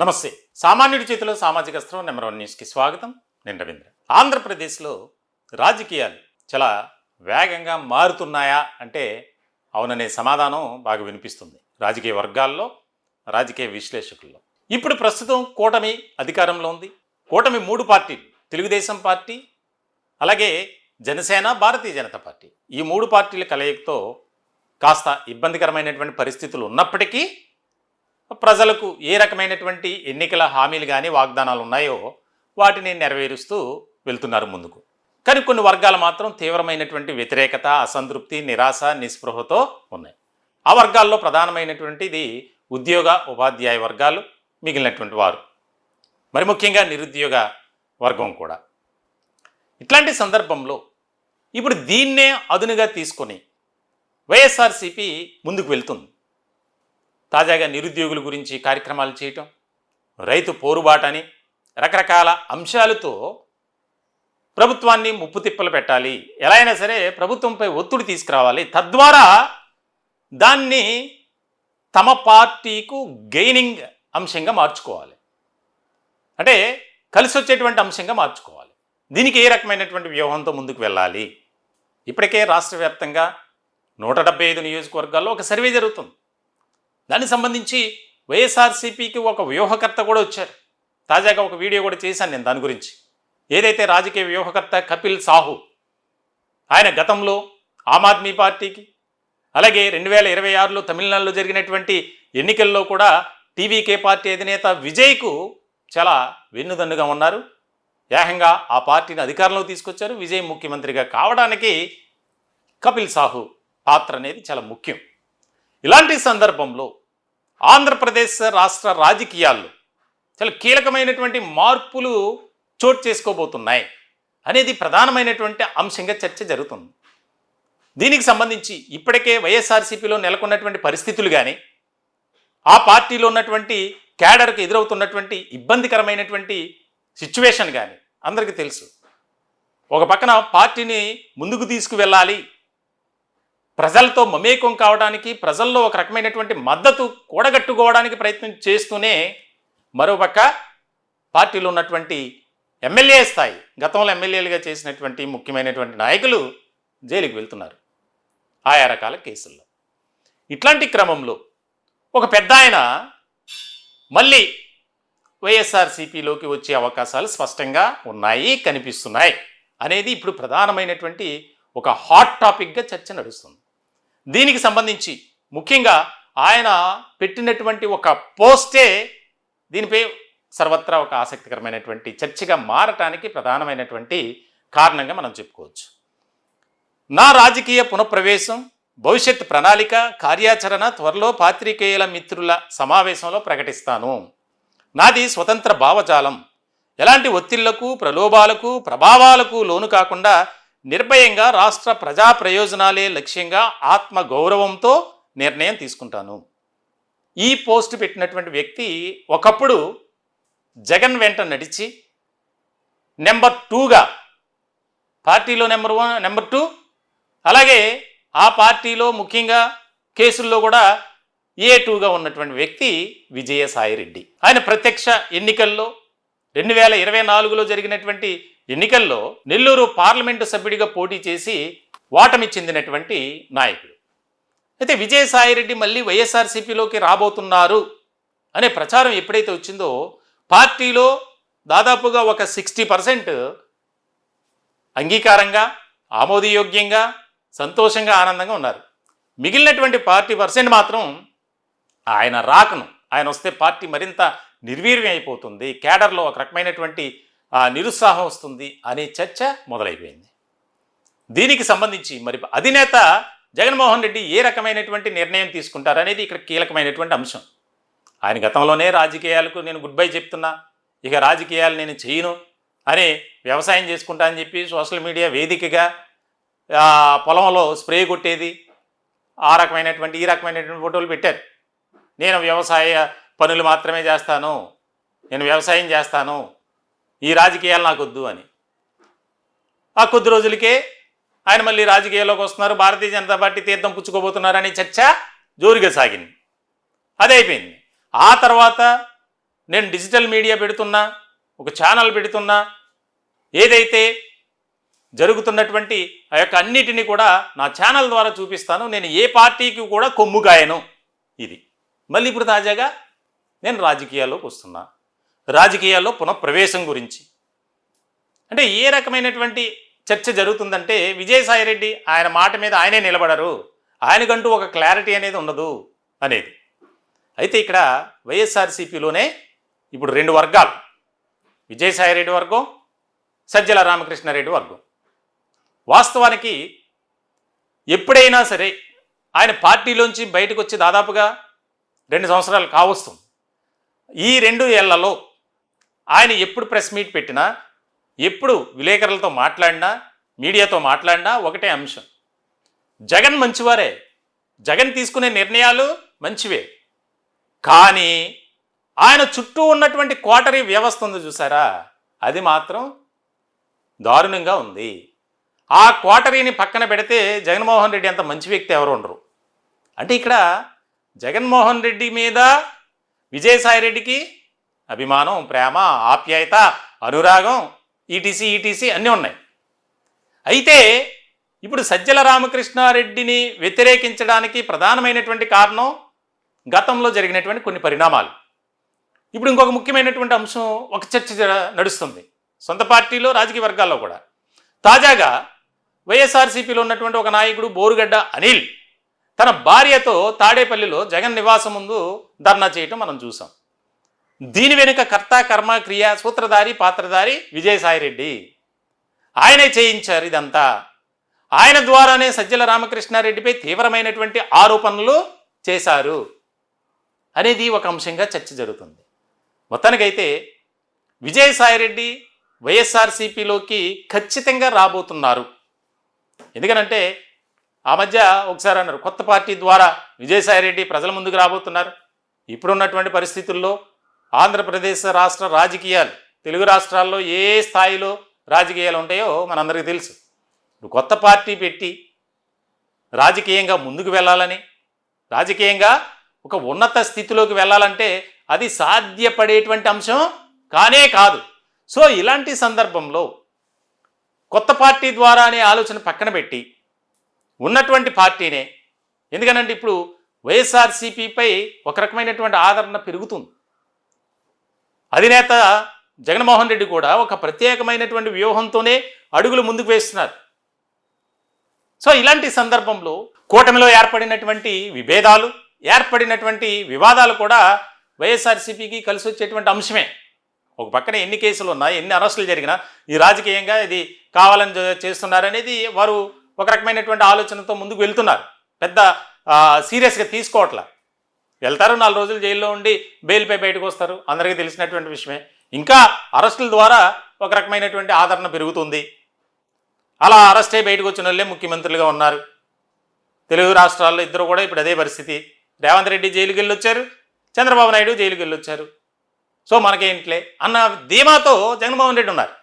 నమస్తే. సామాన్యుడి చేతిలో సామాజిక అస్త్రం నెంబర్ 1 న్యూస్కి స్వాగతం. నేను రవీంద్ర. ఆంధ్రప్రదేశ్లో రాజకీయాలు చాలా వేగంగా మారుతున్నాయా అంటే అవుననే సమాధానం బాగా వినిపిస్తుంది రాజకీయ వర్గాల్లో, రాజకీయ విశ్లేషకుల్లో. ఇప్పుడు ప్రస్తుతం కూటమి అధికారంలో ఉంది. కూటమి 3 పార్టీలు, తెలుగుదేశం పార్టీ, అలాగే జనసేన, భారతీయ జనతా పార్టీ, ఈ 3 పార్టీల కలయికతో కాస్త ఇబ్బందికరమైనటువంటి పరిస్థితులు ఉన్నప్పటికీ ప్రజలకు ఏ రకమైనటువంటి ఎన్నికల హామీలు కానీ వాగ్దానాలు ఉన్నాయో వాటిని నెరవేరుస్తూ వెళ్తున్నారు ముందుకు. కానీ కొన్ని వర్గాలు మాత్రం తీవ్రమైనటువంటి వ్యతిరేకత, అసంతృప్తి, నిరాశ, నిస్పృహతో ఉన్నాయి. ఆ వర్గాల్లో ప్రధానమైనటువంటిది ఉద్యోగ ఉపాధ్యాయ వర్గాలు, మిగిలినటువంటి వారు, మరి ముఖ్యంగా నిరుద్యోగ వర్గం కూడా. ఇట్లాంటి సందర్భంలో ఇప్పుడు దీన్నే అదునుగా తీసుకొని వైఎస్ఆర్సీపీ ముందుకు వెళ్తుంది. తాజాగా నిరుద్యోగుల గురించి కార్యక్రమాలు చేయటం, రైతు పోరుబాటని, రకరకాల అంశాలతో ప్రభుత్వాన్ని ముప్పు తిప్పలు పెట్టాలి, ఎలా అయినా సరే ప్రభుత్వంపై ఒత్తిడి తీసుకురావాలి, తద్వారా దాన్ని తమ పార్టీకు గెయినింగ్ అంశంగా మార్చుకోవాలి, అంటే కలిసి వచ్చేటువంటి అంశంగా మార్చుకోవాలి. దీనికి ఏ రకమైనటువంటి వ్యూహంతో ముందుకు వెళ్ళాలి? ఇప్పటికే రాష్ట్ర వ్యాప్తంగా 175 నియోజకవర్గాల్లో ఒక సర్వే జరుగుతుంది. దానికి సంబంధించి వైఎస్ఆర్సీపీకి ఒక వ్యూహకర్త కూడా వచ్చారు. తాజాగా ఒక వీడియో కూడా చేశాను నేను దాని గురించి. ఏదైతే రాజకీయ వ్యూహకర్త కపిల్ సాహు, ఆయన గతంలో ఆమ్ ఆద్మీ పార్టీకి, అలాగే 2026లో తమిళనాడులో జరిగినటువంటి ఎన్నికల్లో కూడా టీవీకే పార్టీ అధినేత విజయ్కు చాలా వెన్నుదన్నుగా ఉన్నారు. ఏకంగా ఆ పార్టీని అధికారంలో తీసుకొచ్చారు. విజయ్ ముఖ్యమంత్రిగా కావడానికి కపిల్ సాహు పాత్ర అనేది చాలా ముఖ్యం. ఇలాంటి సందర్భంలో ఆంధ్రప్రదేశ్ రాష్ట్ర రాజకీయాల్లో చాలా కీలకమైనటువంటి మార్పులు చోటు చేసుకోబోతున్నాయి అనేది ప్రధానమైనటువంటి అంశంగా చర్చ జరుగుతుంది. దీనికి సంబంధించి ఇప్పటికే వైఎస్ఆర్సీపీలో నెలకొన్నటువంటి పరిస్థితులు కానీ, ఆ పార్టీలో ఉన్నటువంటి క్యాడర్కు ఎదురవుతున్నటువంటి ఇబ్బందికరమైనటువంటి సిచ్యువేషన్ కానీ అందరికీ తెలుసు. ఒక పక్కన పార్టీని ముందుకు తీసుకువెళ్ళాలి, ప్రజలతో మమేకం కావడానికి, ప్రజల్లో ఒక రకమైనటువంటి మద్దతు కూడగట్టుకోవడానికి ప్రయత్నం చేస్తూనే మరోపక్క పార్టీలో ఉన్నటువంటి ఎమ్మెల్యే స్థాయి, గతంలో ఎమ్మెల్యేలుగా చేసినటువంటి ముఖ్యమైనటువంటి నాయకులు జైలుకి వెళ్తున్నారు ఆయా రకాల కేసుల్లో. ఇట్లాంటి క్రమంలో ఒక పెద్ద ఆయన మళ్ళీ వైఎస్ఆర్సీపీలోకి వచ్చే అవకాశాలు స్పష్టంగా ఉన్నాయి, కనిపిస్తున్నాయి అనేది ఇప్పుడు ప్రధానమైనటువంటి ఒక హాట్ టాపిక్గా చర్చ నడుస్తుంది. దీనికి సంబంధించి ముఖ్యంగా ఆయన పెట్టినటువంటి ఒక పోస్టే దీనిపై సర్వత్రా ఒక ఆసక్తికరమైనటువంటి చర్చగా మారటానికి ప్రధానమైనటువంటి కారణంగా మనం చెప్పుకోవచ్చు. నా రాజకీయ పునఃప్రవేశం, భవిష్యత్ ప్రణాళిక, కార్యాచరణ త్వరలో పాత్రికేయుల మిత్రుల సమావేశంలో ప్రకటిస్తాను. నాది స్వతంత్ర భావజాలం, ఎలాంటి ఒత్తిళ్లకు, ప్రలోభాలకు, ప్రభావాలకు లోను కాకుండా నిర్భయంగా రాష్ట్ర ప్రజా ప్రయోజనాలే లక్ష్యంగా ఆత్మగౌరవంతో నిర్ణయం తీసుకుంటాను. ఈ పోస్ట్ పెట్టినటువంటి వ్యక్తి ఒకప్పుడు జగన్ వెంట నడిచి నెంబర్ 2గా, పార్టీలో నెంబర్ 1, నెంబర్ 2, అలాగే ఆ పార్టీలో ముఖ్యంగా కేసుల్లో కూడా A2గా ఉన్నటువంటి వ్యక్తి విజయసాయిరెడ్డి. ఆయన ప్రత్యక్ష ఎన్నికల్లో 2024లో జరిగినటువంటి ఎన్నికల్లో నెల్లూరు పార్లమెంటు సభ్యుడిగా పోటీ చేసి ఓటమి చెందినటువంటి నాయకుడు. అయితే విజయసాయిరెడ్డి మళ్ళీ వైఎస్ఆర్సీపీలోకి రాబోతున్నారు అనే ప్రచారం ఎప్పుడైతే వచ్చిందో పార్టీలో దాదాపుగా ఒక 60% అంగీకారంగా, ఆమోదయోగ్యంగా, సంతోషంగా, ఆనందంగా ఉన్నారు. మిగిలినటువంటి 40% మాత్రం ఆయన రాకను, ఆయన వస్తే పార్టీ మరింత నిర్వీర్యం అయిపోతుంది, కేడర్లో ఒక రకమైనటువంటి నిరుత్సాహం వస్తుంది అనే చర్చ మొదలైపోయింది. దీనికి సంబంధించి మరి అధినేత జగన్మోహన్ రెడ్డి ఏ రకమైనటువంటి నిర్ణయం తీసుకుంటారనేది ఇక్కడ కీలకమైనటువంటి అంశం. ఆయన గతంలోనే రాజకీయాలకు నేను గుడ్ బై చెప్తున్నా, ఇక రాజకీయాలు నేను చేయను అని, వ్యవసాయం చేసుకుంటా అని చెప్పి సోషల్ మీడియా వేదికగా పొలంలో స్ప్రే కొట్టేది, ఆ రకమైనటువంటి ఈ రకమైనటువంటి ఫోటోలు పెట్టారు. నేను వ్యవసాయ పనులు మాత్రమే చేస్తాను, నేను వ్యవసాయం చేస్తాను, ఈ రాజకీయాలు నాకు వద్దు అని. ఆ కొద్ది రోజులకే ఆయన మళ్ళీ రాజకీయాల్లోకి వస్తున్నారు, భారతీయ జనతా పార్టీ తీర్థం పుచ్చుకోబోతున్నారనే చర్చ జోరుగా సాగింది. అదే అయిపోయింది. ఆ తర్వాత నేను డిజిటల్ మీడియా పెడుతున్నా, ఒక ఛానల్ పెడుతున్నా, ఏదైతే జరుగుతున్నటువంటి ఆ యొక్క అన్నిటినీ కూడా నా ఛానల్ ద్వారా చూపిస్తాను, నేను ఏ పార్టీకి కూడా కొమ్ము కాయను. ఇది మళ్ళీ ఇప్పుడు తాజాగా నేను రాజకీయాల్లోకి వస్తున్నా, రాజకీయాల్లో పునఃప్రవేశం గురించి అంటే ఏ రకమైనటువంటి చర్చ జరుగుతుందంటే విజయసాయిరెడ్డి ఆయన మాట మీద ఆయనే నిలబడరు, ఆయనకంటూ ఒక క్లారిటీ అనేది ఉండదు అనేది. అయితే ఇక్కడ వైఎస్ఆర్సీపీలోనే ఇప్పుడు రెండు వర్గాలు, విజయసాయిరెడ్డి వర్గం, సజ్జల రామకృష్ణారెడ్డి వర్గం. వాస్తవానికి ఎప్పుడైనా సరే ఆయన పార్టీలోంచి బయటకు వచ్చి దాదాపుగా 2 సంవత్సరాలు కావస్తుంది. ఈ 2 ఏళ్లలో ఆయన ఎప్పుడు ప్రెస్ మీట్ పెట్టినా, ఎప్పుడు విలేకరులతో మాట్లాడినా, మీడియాతో మాట్లాడినా ఒకటే అంశం, జగన్ మంచివారే, జగన్ తీసుకునే నిర్ణయాలు మంచివే, కానీ ఆయన చుట్టూ ఉన్నటువంటి కోటరీ వ్యవస్థ ఉంది చూసారా, అది మాత్రం దారుణంగా ఉంది. ఆ కోటరీని పక్కన పెడితే జగన్మోహన్ రెడ్డి అంత మంచి వ్యక్తి ఎవరు ఉండరు. అంటే ఇక్కడ జగన్మోహన్ రెడ్డి మీద విజయసాయిరెడ్డికి అభిమానం, ప్రేమ, ఆప్యాయత, అనురాగం, ఈటీసీ అన్నీ ఉన్నాయి. అయితే ఇప్పుడు సజ్జల రామకృష్ణారెడ్డిని వ్యతిరేకించడానికి ప్రధానమైనటువంటి కారణం గతంలో జరిగినటువంటి కొన్ని పరిణామాలు. ఇప్పుడు ఇంకొక ముఖ్యమైనటువంటి అంశం, ఒక చర్చ నడుస్తుంది సొంత పార్టీలో, రాజకీయ వర్గాల్లో కూడా. తాజాగా వైఎస్ఆర్సీపీలో ఉన్నటువంటి ఒక నాయకుడు బోరుగడ్డ అనిల్ తన భార్యతో తాడేపల్లిలో జగన్ నివాసం ముందు ధర్నా చేయటం మనం చూసాం. దీని వెనుక కర్త, కర్మ, క్రియ, సూత్రధారి, పాత్రధారి విజయసాయిరెడ్డి. ఆయనే చేయించారు ఇదంతా. ఆయన ద్వారానే సజ్జల రామకృష్ణారెడ్డిపై తీవ్రమైనటువంటి ఆరోపణలు చేశారు అనేది ఒక అంశంగా చర్చ జరుగుతుంది. మొత్తానికైతే విజయసాయిరెడ్డి వైఎస్ఆర్సీపీలోకి ఖచ్చితంగా రాబోతున్నారు. ఎందుకనంటే ఆ మధ్య ఒకసారి అన్నారు, కొత్త పార్టీ ద్వారా విజయసాయిరెడ్డి ప్రజల ముందుకు రాబోతున్నారు. ఇప్పుడున్నటువంటి పరిస్థితుల్లో ఆంధ్రప్రదేశ్ రాష్ట్ర రాజకీయాలు, తెలుగు రాష్ట్రాల్లో ఏ స్థాయిలో రాజకీయాలు ఉంటాయో మనందరికీ తెలుసు. ఇప్పుడు కొత్త పార్టీ పెట్టి రాజకీయంగా ముందుకు వెళ్ళాలని, రాజకీయంగా ఒక ఉన్నత స్థితిలోకి వెళ్ళాలంటే అది సాధ్యపడేటువంటి అంశం కానే కాదు. సో ఇలాంటి సందర్భంలో కొత్త పార్టీ ద్వారా అనే ఆలోచన పక్కన పెట్టి ఉన్నటువంటి పార్టీనే, ఎందుకనంటే ఇప్పుడు వైఎస్ఆర్సీపీపై ఒక రకమైనటువంటి ఆదరణ పెరుగుతుంది. అధినేత జగన్మోహన్ రెడ్డి కూడా ఒక ప్రత్యేకమైనటువంటి వ్యూహంతోనే అడుగులు ముందుకు వేస్తున్నారు. సో ఇలాంటి సందర్భంలో కూటమిలో ఏర్పడినటువంటి విభేదాలు, ఏర్పడినటువంటి వివాదాలు కూడా వైఎస్ఆర్సీపీకి కలిసి వచ్చేటువంటి అంశమే. ఒక పక్కన ఎన్ని కేసులు ఉన్నా, ఎన్ని అరెస్టులు జరిగినా ఈ రాజకీయంగా ఇది కావాలని చేస్తున్నారనేది వారు ఒక రకమైనటువంటి ఆలోచనతో ముందుకు వెళ్తున్నారు. పెద్ద సీరియస్గా తీసుకోవట్లా. వెళ్తారు, 4 రోజులు జైల్లో ఉండి బెయిల్పై బయటకు వస్తారు, అందరికీ తెలిసినటువంటి విషయమే. ఇంకా అరెస్టుల ద్వారా ఒక రకమైనటువంటి ఆదరణ పెరుగుతుంది. అలా అరెస్ట్ అయ్యి బయటకు వచ్చిన వాళ్ళే ముఖ్యమంత్రులుగా ఉన్నారు. తెలుగు రాష్ట్రాల్లో ఇద్దరు కూడా ఇప్పుడు అదే పరిస్థితి. రేవంత్ రెడ్డి జైలుకి వెళ్ళి వచ్చారు, చంద్రబాబు నాయుడు జైలుకి వెళ్ళి వచ్చారు. సో మనకేంట్లే అన్న ధీమాతో జగన్మోహన్ రెడ్డి ఉన్నారు.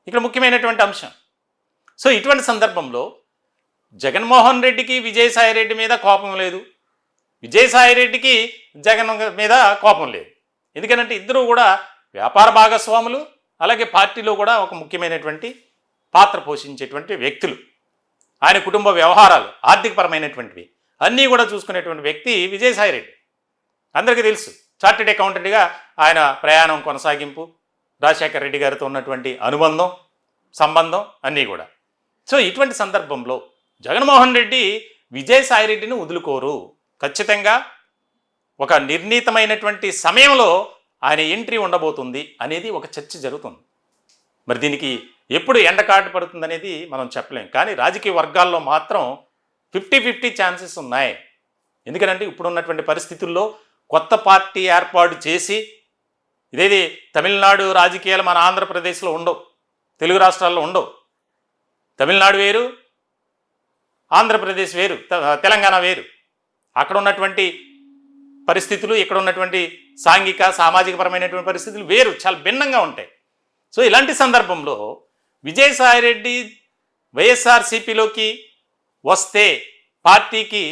ఇక్కడ ముఖ్యమైనటువంటి అంశం. సో ఇటువంటి సందర్భంలో జగన్మోహన్ రెడ్డికి విజయసాయిరెడ్డి మీద కోపం లేదు, విజయసాయిరెడ్డికి జగన్ మీద కోపం లేదు. ఎందుకంటే ఇద్దరు కూడా వ్యాపార భాగస్వాములు, అలాగే పార్టీలో కూడా ఒక ముఖ్యమైనటువంటి పాత్ర పోషించేటువంటి వ్యక్తులు. ఆయన కుటుంబ వ్యవహారాలు, ఆర్థికపరమైనటువంటివి అన్నీ కూడా చూసుకునేటువంటి వ్యక్తి విజయసాయిరెడ్డి. అందరికీ తెలుసు, చార్టెడ్ అకౌంటెంట్గా ఆయన ప్రయాణం కొనసాగింపు, రాజశేఖర రెడ్డి గారితో ఉన్నటువంటి అనుబంధం, సంబంధం అన్నీ కూడా. సో ఇటువంటి సందర్భంలో జగన్మోహన్ రెడ్డి విజయసాయిరెడ్డిని వదులుకోరు. ఖచ్చితంగా ఒక నిర్ణీతమైనటువంటి సమయంలో ఆయన ఎంట్రీ ఉండబోతుంది అనేది ఒక చర్చ జరుగుతుంది. మరి దీనికి ఎప్పుడు ఎండకాటు పడుతుంది అనేది మనం చెప్పలేం. కానీ రాజకీయ వర్గాల్లో మాత్రం 50-50 ఛాన్సెస్ ఉన్నాయి. ఎందుకంటే ఇప్పుడున్నటువంటి పరిస్థితుల్లో కొత్త పార్టీ ఏర్పాటు చేసి, ఇదేది తమిళనాడు రాజకీయాలు మన ఆంధ్రప్రదేశ్లో ఉండవు, తెలుగు రాష్ట్రాల్లో ఉండవు. తమిళనాడు వేరు, ఆంధ్రప్రదేశ్ వేరు, తెలంగాణ వేరు. అక్కడ ఉన్నటువంటి పరిస్థితులు, ఇక్కడ ఉన్నటువంటి సాంఘిక సామాజికపరమైనటువంటి పరిస్థితులు వేరు, చాలా భిన్నంగా ఉంటాయి. సో ఇలాంటి సందర్భంలో విజయసాయిరెడ్డి వైఎస్ఆర్సీపీలోకి వస్తే పార్టీకి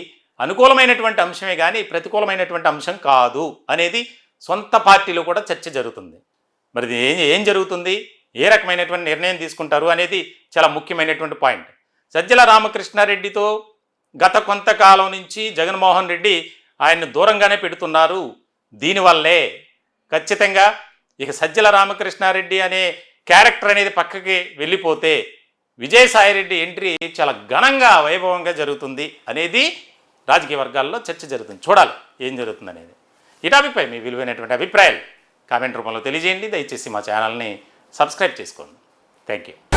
అనుకూలమైనటువంటి అంశమే కానీ ప్రతికూలమైనటువంటి అంశం కాదు అనేది సొంత పార్టీలో కూడా చర్చ జరుగుతుంది. మరి ఇది ఏం జరుగుతుంది, ఏ రకమైనటువంటి నిర్ణయం తీసుకుంటారు అనేది చాలా ముఖ్యమైనటువంటి పాయింట్. సజ్జల రామకృష్ణారెడ్డితో గత కొంతకాలం నుంచి జగన్మోహన్ రెడ్డి ఆయన్ని దూరంగానే పెడుతున్నారు. దీనివల్లే ఖచ్చితంగా ఇక సజ్జల రామకృష్ణారెడ్డి అనే క్యారెక్టర్ అనేది పక్కకి వెళ్ళిపోతే విజయసాయిరెడ్డి ఎంట్రీ చాలా ఘనంగా వైభవంగా జరుగుతుంది అనేది రాజకీయ వర్గాల్లో చర్చ జరుగుతుంది. చూడాలి ఏం జరుగుతుంది అనేది. ఈ టాపిక్పై మీ విలువైనటువంటి అభిప్రాయాలు కామెంట్ రూపంలో తెలియజేయండి. దయచేసి మా ఛానల్ని సబ్స్క్రైబ్ చేసుకోండి. Thank you.